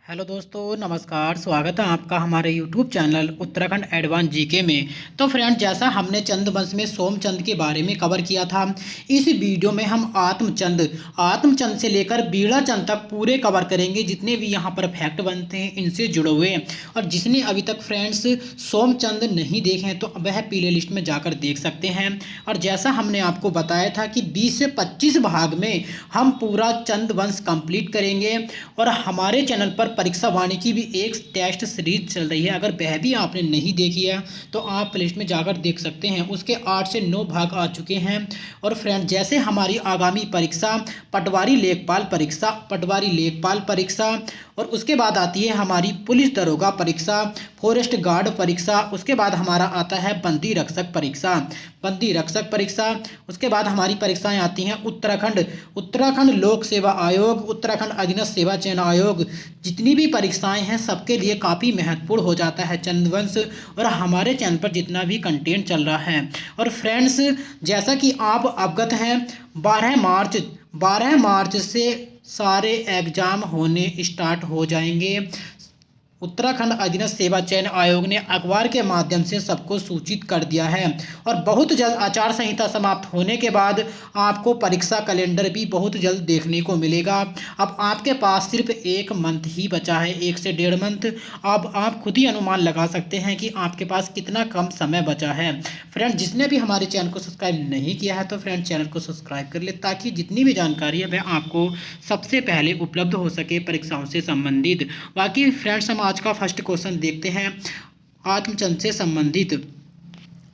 Hello दोस्तों, नमस्कार। स्वागत है आपका हमारे YouTube channel Uttarakhand advance GK में। तो फ्रेंड, जैसा हमने चंद्रवंश में सोमचंद के बारे में कवर किया था, इस वीडियो में हम आत्मचंद से लेकर बीड़ाचंद तक पूरे कवर करेंगे। जितने भी यहाँ पर फैक्ट बनते हैं इनसे जुड़े हुए, और जिसने अभी तक फ्रेंड्स सोमचंद नहीं देखे हैं तो वह प्ले लिस्ट में जाकर देख सकते हैं। और जैसा हमने आपको बताया था कि 20 से 25 भाग में हम पूरा चंद्रवंश कंप्लीट करेंगे। और हमारे चैनल पर परीक्षा वाणी की भी एक टेस्ट सीरीज चल रही है, अगर वह भी आपने नहीं देखी है तो आप प्लेलिस्ट में जाकर देख सकते हैं। उसके 8 से 9 भाग आ चुके हैं। और फ्रेंड, जैसे हमारी आगामी परीक्षा पटवारी लेखपाल परीक्षा, और उसके बाद आती है हमारी पुलिस दरोगा परीक्षा, फॉरेस्ट गार्ड परीक्षा, उसके बाद हमारा आता है बंदी रक्षक परीक्षा। उसके बाद हमारी परीक्षाएं आती हैं उत्तराखंड लोक सेवा आयोग, उत्तराखंड अधीनस्थ सेवा चयन आयोग। जितनी भी परीक्षाएं हैं सबके लिए काफ़ी महत्वपूर्ण हो जाता है चंद्रवंश, और हमारे चैनल पर जितना भी कंटेंट चल रहा है। और फ्रेंड्स, जैसा कि आप अवगत हैं, 12 मार्च से सारे एग्ज़ाम होने स्टार्ट हो जाएंगे। उत्तराखंड अधीनस्थ सेवा चयन आयोग ने अखबार के माध्यम से सबको सूचित कर दिया है। और बहुत जल्द आचार संहिता समाप्त होने के बाद आपको परीक्षा कैलेंडर भी बहुत जल्द देखने को मिलेगा। अब आपके पास सिर्फ 1 मंथ ही बचा है, 1 से 1.5 मंथ। अब आप खुद ही अनुमान लगा सकते हैं कि आपके पास कितना कम समय बचा है। फ्रेंड, जिसने भी हमारे चैनल को सब्सक्राइब नहीं किया है तो फ्रेंड चैनल को सब्सक्राइब कर ले, ताकि जितनी भी जानकारी है वह आपको सबसे पहले उपलब्ध हो सके परीक्षाओं से संबंधित। बाकी फ्रेंड्स, हम आज का फर्स्ट क्वेश्चन देखते हैं आत्मचंद से संबंधित।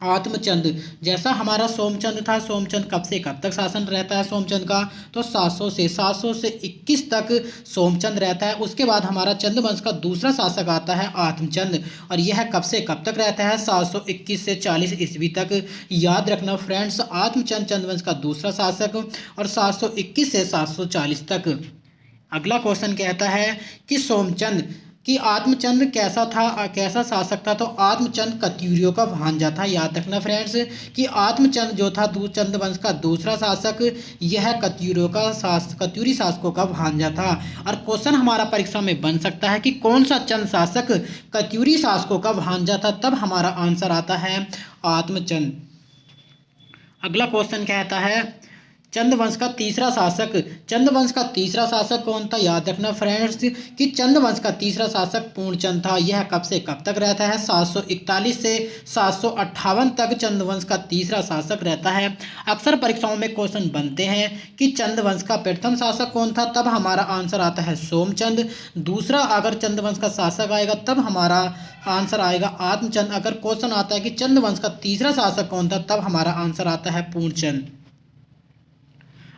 आत्मचंद, जैसा हमारा सोमचंद था, सोमचंद कब से कब तक शासन रहता है सोमचंद का, तो 700 से 21 तक सोमचंद रहता है। उसके बाद हमारा चंद्रवंश का दूसरा शासक आता है आत्मचंद, और यह कब से कब तक रहता है, 721 से 40 ईस्वी तक। याद रखना फ्रेंड्स, आत्मचंद चंद्रवंश का दूसरा शासक, और 721 से 740 तक। अगला क्वेश्चन कहता है कि सोमचंद कि आत्मचंद कैसा शासक था, तो आत्मचंद कत्यूरियों का भांजा था। याद रखना फ्रेंड्स कि आत्मचंद जो था चंद्रवंश का दूसरा शासक, यह कत्यूरी शासकों का भांजा था। और क्वेश्चन हमारा परीक्षा में बन सकता है कि कौन सा चंद शासक कत्यूरी शासकों का भांजा था, तब हमारा आंसर आता है आत्मचंद। अगला क्वेश्चन कहता है चंद्रवंश का तीसरा शासक कौन था। याद रखना फ्रेंड्स कि चंद्रवंश का तीसरा शासक पूर्णचंद था। यह कब से कब तक रहता है, 741 से 758 तक चंद्रवंश का तीसरा शासक रहता है। अक्सर परीक्षाओं में क्वेश्चन बनते हैं कि चंद्रवंश का प्रथम शासक कौन था, तब हमारा आंसर आता है सोमचंद। दूसरा अगर चंद्रवंश का शासक आएगा तब हमारा आंसर आएगा आत्मचंद। अगर क्वेश्चन आता है कि चंद्रवंश का तीसरा शासक कौन था, तब हमारा आंसर आता है पूर्णचंद।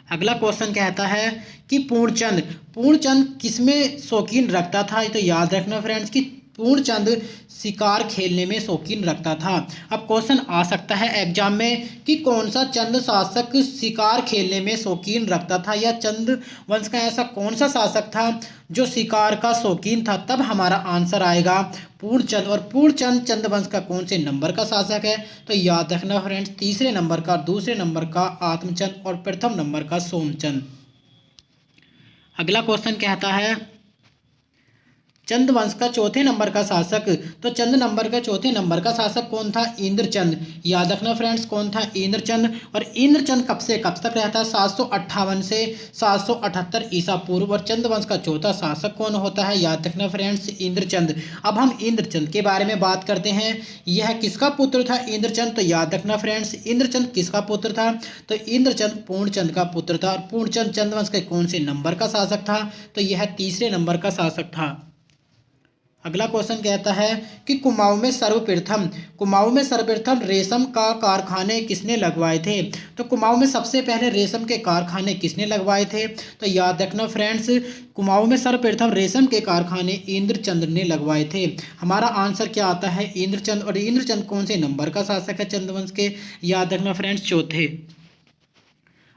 अगला क्वेश्चन कहता है कि पूर्णचंद किसमें शौकीन रखता था। तो याद रखना फ्रेंड्स कि पूर्णचंद शिकार खेलने में शौकीन रखता था। अब क्वेश्चन आ सकता है एग्जाम में कि कौन सा चंद शासक शिकार खेलने में शौकीन रखता था, या चंद्रवंश का ऐसा कौन सा शासक था जो शिकार का शौकीन था, तब हमारा आंसर आएगा पूर्णचंद। और पूर्णचंद चंद्रवंश का कौन से नंबर का शासक है, तो याद रखना फ्रेंड्स, तीसरे नंबर का, दूसरे नंबर का आत्मचंद और प्रथम नंबर का सोमचंद। अगला क्वेश्चन कहता है चंद्रवंश का चौथे नंबर का शासक, तो चौथे नंबर का शासक कौन था, इंद्रचंद। याद रखना फ्रेंड्स, कौन था, इंद्रचंद। और इंद्रचंद कब से कब तक रहता है, 758 से 778 ईसा पूर्व। और चंद्रवंश का चौथा शासक कौन होता है, याद रखना फ्रेंड्स, इंद्रचंद। अब हम इंद्रचंद के बारे में बात करते हैं। यह किसका पुत्र था, इंद्रचंद। तो याद रखना फ्रेंड्स, इंद्रचंद किसका पुत्र था, तो इंद्रचंद पूर्णचंद का पुत्र था। और पूर्णचंद चंद्रवंश के कौन से नंबर का शासक था, तो यह तीसरे नंबर का शासक था। अगला क्वेश्चन कहता है कि कुमाऊं में सर्वप्रथम रेशम का कारखाने किसने लगवाए थे। तो कुमाऊं में सबसे पहले रेशम के कारखाने किसने लगवाए थे, तो याद रखना फ्रेंड्स, कुमाऊं में सर्वप्रथम रेशम के कारखाने इंद्रचंद ने लगवाए थे। हमारा आंसर क्या आता है, इंद्रचंद। और इंद्रचंद कौन से नंबर का शासक है चंद्रवंश के, याद रखना फ्रेंड्स, चौथे।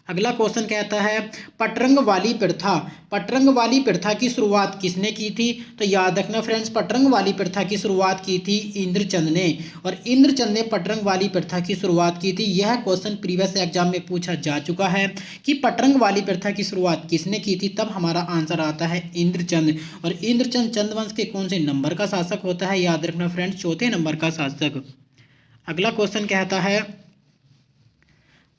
अगला क्वेश्चन कहता है पटरंग वाली प्रथा, पटरंग वाली प्रथा की शुरुआत किसने की थी? तो याद रखना फ्रेंड्स, पटरंग वाली प्रथा की शुरुआत की थी इंद्रचंद ने, और इंद्रचंद ने पटरंग वाली प्रथा की शुरुआत की थी। यह क्वेश्चन प्रीवियस एग्जाम में पूछा जा चुका है कि पटरंग वाली प्रथा की शुरुआत किसने की थी, तब हमारा आंसर आता है इंद्रचंद। और इंद्रचंद चंद्रवंश के कौन से नंबर का शासक होता है? याद रखना फ्रेंड्स, चौथे नंबर का शासक। अगला क्वेश्चन कहता है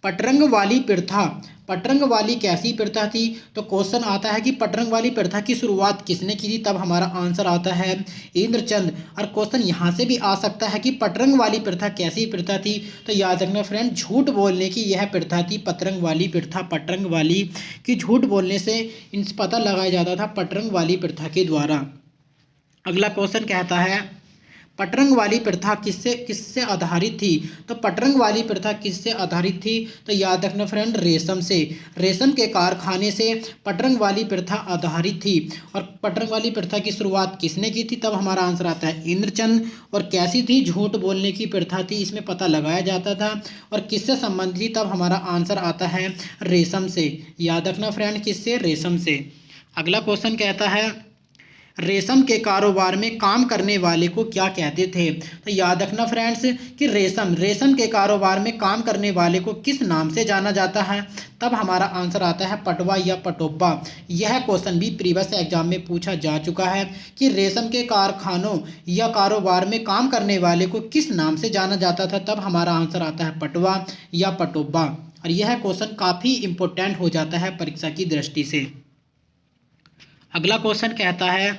पटरंग वाली प्रथा, पटरंग वाली कैसी प्रथा थी? तो क्वेश्चन आता है कि पटरंग वाली प्रथा की शुरुआत किसने की थी, तब हमारा आंसर आता है इंद्रचंद। और क्वेश्चन यहाँ से भी आ सकता है कि पटरंग वाली प्रथा कैसी प्रथा थी? तो याद रखना फ्रेंड, झूठ बोलने की यह प्रथा थी पतरंग वाली प्रथा। पटरंग वाली की झूठ बोलने से इनसे पता लगाया जाता था पटरंग वाली प्रथा के द्वारा। अगला क्वेश्चन कहता है पटरंग वाली प्रथा किससे किससे आधारित थी? तो पटरंग वाली प्रथा किससे आधारित थी? तो याद रखना फ्रेंड, रेशम से, रेशम के कारखाने से पटरंग वाली प्रथा आधारित थी। और पटरंग वाली प्रथा की शुरुआत किसने की थी? तब हमारा आंसर आता है इंद्रचंद। और कैसी थी? झूठ बोलने की प्रथा थी, इसमें पता लगाया जाता था। और किससे संबंधित थी? तब हमारा आंसर आता है रेशम से। याद रखना फ्रेंड, किससे? रेशम से। अगला क्वेश्चन कहता है रेशम के कारोबार में काम करने वाले को क्या कहते थे? तो याद रखना फ्रेंड्स कि रेशम, रेशम के कारोबार में काम करने वाले को किस नाम से जाना जाता है? तब हमारा आंसर आता है पटवा या पटोबा। यह क्वेश्चन भी प्रीवियस एग्जाम में पूछा जा चुका है कि रेशम के कारखानों या कारोबार में काम करने वाले को किस नाम से जाना जाता था? तब हमारा आंसर आता है पटवा या पटोबा। और यह क्वेश्चन काफ़ी इंपॉर्टेंट हो जाता है परीक्षा की दृष्टि से। अगला क्वेश्चन कहता है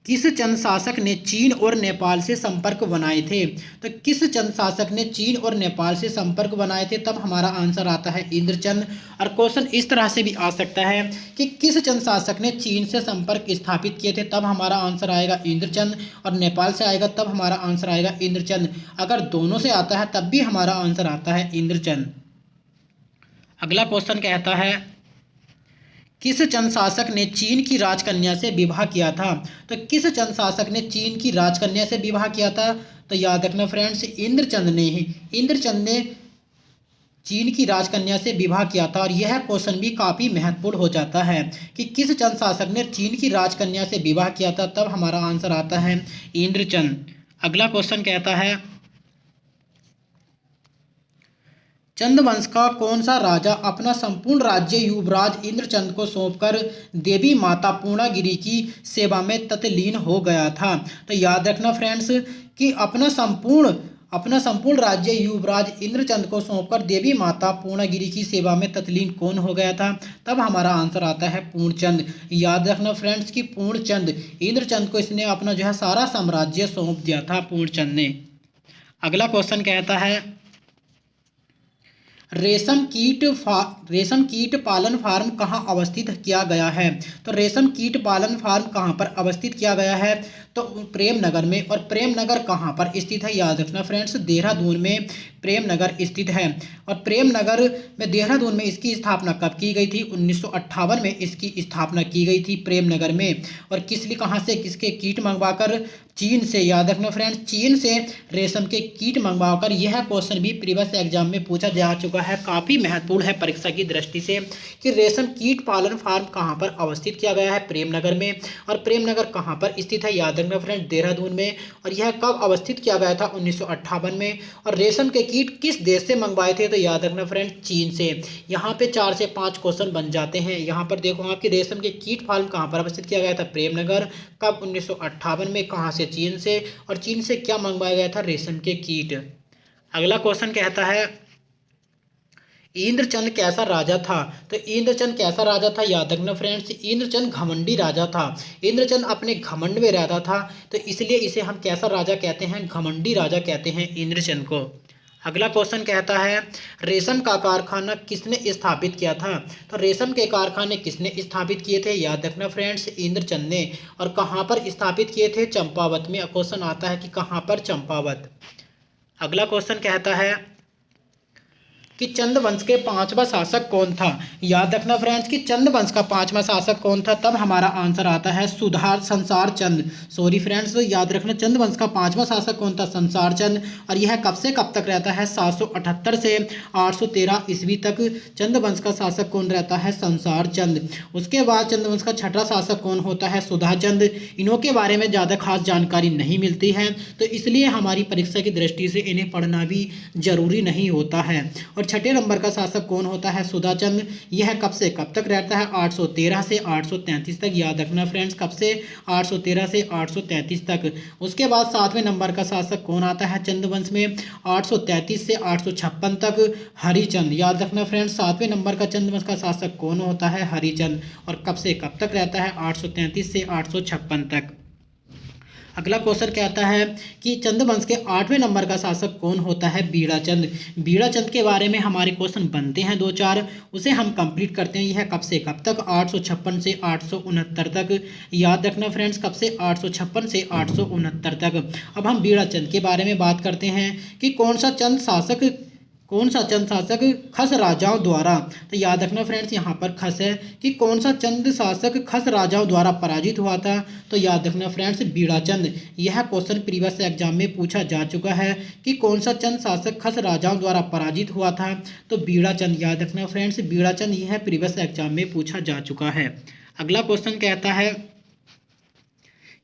किस चंद शासक ने चीन और नेपाल से संपर्क बनाए थे? तो किस चंद शासक ने चीन और नेपाल से संपर्क बनाए थे? तब हमारा आंसर आता है इंद्रचंद। और क्वेश्चन इस तरह से भी आ सकता है कि किस चंद शासक ने चीन से संपर्क स्थापित किए थे? तब हमारा आंसर आएगा इंद्रचंद। और नेपाल से आएगा तब हमारा आंसर आएगा इंद्रचंद। अगर दोनों से आता है तब भी हमारा आंसर आता है इंद्रचंद। अगला क्वेश्चन कहता है किस चंद शासक ने चीन की राजकन्या से विवाह किया था? तो किस चंद शासक ने चीन की राजकन्या से विवाह किया था? तो याद रखना फ्रेंड्स, इंद्रचंद ने ही, इंद्रचंद ने चीन की राजकन्या से विवाह किया था। और यह क्वेश्चन भी काफ़ी महत्वपूर्ण हो जाता है कि किस चंद शासक ने चीन की राजकन्या से विवाह किया था? तब हमारा आंसर आता है इंद्रचंद। अगला क्वेश्चन कहता है चंद्रवंश का कौन सा राजा अपना संपूर्ण राज्य युवराज इंद्रचंद को सौंपकर देवी माता पूर्णागिरि की सेवा में तत्लीन हो गया था? तो याद रखना फ्रेंड्स कि अपना संपूर्ण राज्य युवराज इंद्रचंद को सौंपकर देवी माता पूर्णागिरि की सेवा में तत्लीन कौन हो गया था? तब हमारा आंसर आता है पूर्णचंद। याद रखना फ्रेंड्स कि पूर्णचंद, इंद्रचंद को इसने अपना जो है सारा साम्राज्य सौंप दिया था पूर्णचंद ने। अगला क्वेश्चन कहता है रेशम कीट पालन फार्म कहाँ अवस्थित किया गया है? तो रेशम कीट पालन फार्म कहाँ पर अवस्थित किया गया है? तो प्रेमनगर में। और प्रेमनगर कहाँ पर स्थित है? याद रखना फ्रेंड्स, देहरादून में प्रेमनगर स्थित है। और प्रेमनगर में, देहरादून में इसकी स्थापना कब की गई थी? 1958 में इसकी स्थापना की गई थी प्रेमनगर में। और किस लिए, कहाँ से, किसके कीट मंगवाकर? चीन से। याद रखना फ्रेंड्स, चीन से रेशम के कीट मंगवाकर। यह क्वेश्चन भी प्रीवियस एग्जाम में पूछा जा चुका है, काफ़ी महत्वपूर्ण है परीक्षा की दृष्टि से कि रेशम कीट पालन फार्म कहाँ पर अवस्थित किया गया है? प्रेमनगर में। और प्रेमनगर कहाँ पर स्थित है? याद रखना फ्रेंड्स, देहरादून में। और यह कब अवस्थित किया गया था? 1958 में। और रेशम के कीट किस देश से मंगवाए थे? तो याद रखना फ्रेंड्स, चीन से। यहाँ पे 4 से 5 क्वेश्चन बन जाते हैं। यहाँ पर देखो आपकी रेशम के कीट फार्म कहाँ पर अवस्थित किया गया था? प्रेमनगर। कब? 1958 में। कहाँ से? चीन से। और चीन से क्या मंगवाया गया था? रेशम के कीट। अगला क्वेश्चन कहता है इंद्रचंद कैसा राजा था? तो इंद्रचंद कैसा राजा था? याद रखना फ्रेंड्स, इंद्रचंद घमंडी राजा था। इंद्रचंद अपने घमंड में रहता था, तो इसलिए इसे हम कैसा राजा कहते हैं? घमंडी राजा कहते हैं इंद्रचंद को। अगला क्वेश्चन कहता है रेशम का कारखाना किसने स्थापित किया था? तो रेशम के कारखाने किसने स्थापित किए थे? याद रखना फ्रेंड्स, इंद्रचंद ने। और कहाँ पर स्थापित किए थे? चंपावत में। क्वेश्चन आता है कि कहाँ पर? चंपावत। अगला क्वेश्चन कहता है कि चंद वंश के पांचवा शासक कौन था। याद रखना फ्रेंड्स कि चंद वंश का पांचवा शासक कौन था, तब हमारा आंसर आता है संसार चंद। सॉरी फ्रेंड्स, याद रखना चंद वंश का पांचवा शासक कौन था, संसार चंद। और यह कब से कब तक रहता है, 778 से 813 ईस्वी तक चंद वंश का शासक कौन रहता है, संसार चंद। उसके बाद चंद वंश का छठा शासक कौन होता है, सुधा चंद। इन्हों के बारे में ज़्यादा खास जानकारी नहीं मिलती है, तो इसलिए हमारी परीक्षा की दृष्टि से इन्हें पढ़ना भी जरूरी नहीं होता है। और छठे नंबर का शासक कौन होता है, सुधा चंद। यह कब से कब तक रहता है, 813 से 833 तक। याद रखना फ्रेंड्स, कब से, 813 से 833 तक। उसके बाद सातवें नंबर का शासक कौन आता है चंद वंश में, 833 से 856 तक, हरिचंद। याद रखना फ्रेंड्स, सातवें नंबर का चंद वंश का शासक कौन होता है, हरिचंद। और कब से कब तक रहता है, 833 से 856 तक। अगला क्वेश्चन कहता है कि चंद्रवंश के आठवें नंबर का शासक कौन होता है, बीड़ाचंद। बीड़ाचंद के बारे में हमारे क्वेश्चन बनते हैं 2-4, उसे हम कंप्लीट करते हैं। यह कब से कब तक, 856 से 869 तक। याद रखना फ्रेंड्स, कब से, 856 से 869 तक। अब हम बीड़ाचंद के बारे में बात करते हैं कि कौन सा चंद शासक खस राजाओं द्वारा, तो याद रखना फ्रेंड्स यहाँ पर खस है कि कौन सा चंद शासक खस राजाओं द्वारा पराजित हुआ था, तो याद रखना फ्रेंड्स बीड़ाचंद। यह क्वेश्चन प्रीवियस एग्जाम में पूछा जा चुका है कि कौन सा चंद शासक खस राजाओं द्वारा पराजित हुआ था, तो बीड़ाचंद। याद रखना फ्रेंड्स बीड़ाचंद, यह प्रीवियस एग्जाम में पूछा जा चुका है। अगला क्वेश्चन कहता है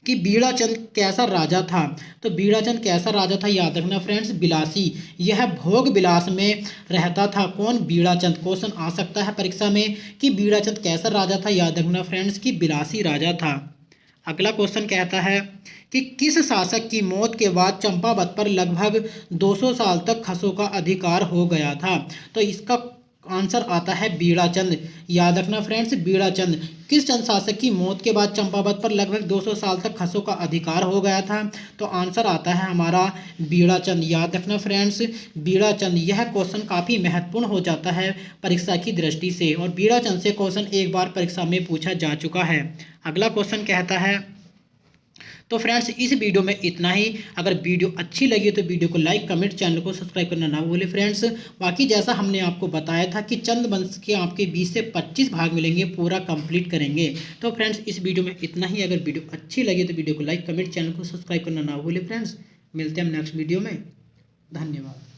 कि बीड़ाचंद कैसा राजा था, तो बीड़ाचंद कैसा राजा था, याद रखना फ्रेंड्स बिलासी। यह भोग विलास में रहता था। कौन, बीड़ाचंद। क्वेश्चन आ सकता है परीक्षा में कि बीड़ाचंद कैसा राजा था, याद रखना फ्रेंड्स कि बिलासी राजा था। अगला क्वेश्चन कहता है कि किस शासक की मौत के बाद चंपावत पर लगभग 200 साल तक खसों का अधिकार हो गया था, तो इसका आंसर आता है बीड़ाचंद। याद रखना फ्रेंड्स बीड़ाचंद। किस चंद शासक की मौत के बाद चंपावत पर लगभग 200 साल तक खसों का अधिकार हो गया था, तो आंसर आता है हमारा बीड़ाचंद। याद रखना फ्रेंड्स बीड़ाचंद। यह क्वेश्चन काफ़ी महत्वपूर्ण हो जाता है परीक्षा की दृष्टि से, और बीड़ाचंद से क्वेश्चन एक बार परीक्षा में पूछा जा चुका है। अगला क्वेश्चन कहता है, तो फ्रेंड्स इस वीडियो में इतना ही। अगर वीडियो अच्छी लगी तो वीडियो को लाइक, कमेंट, चैनल को सब्सक्राइब करना ना भूलें फ्रेंड्स। बाकी जैसा हमने आपको बताया था कि चंद वंश के आपके 20 से 25 भाग मिलेंगे, पूरा कंप्लीट करेंगे। तो फ्रेंड्स इस वीडियो में इतना ही। अगर वीडियो अच्छी लगी तो वीडियो को लाइक, कमेंट, चैनल को सब्सक्राइब करना ना भूलें फ्रेंड्स। मिलते हैं हम नेक्स्ट वीडियो में। धन्यवाद।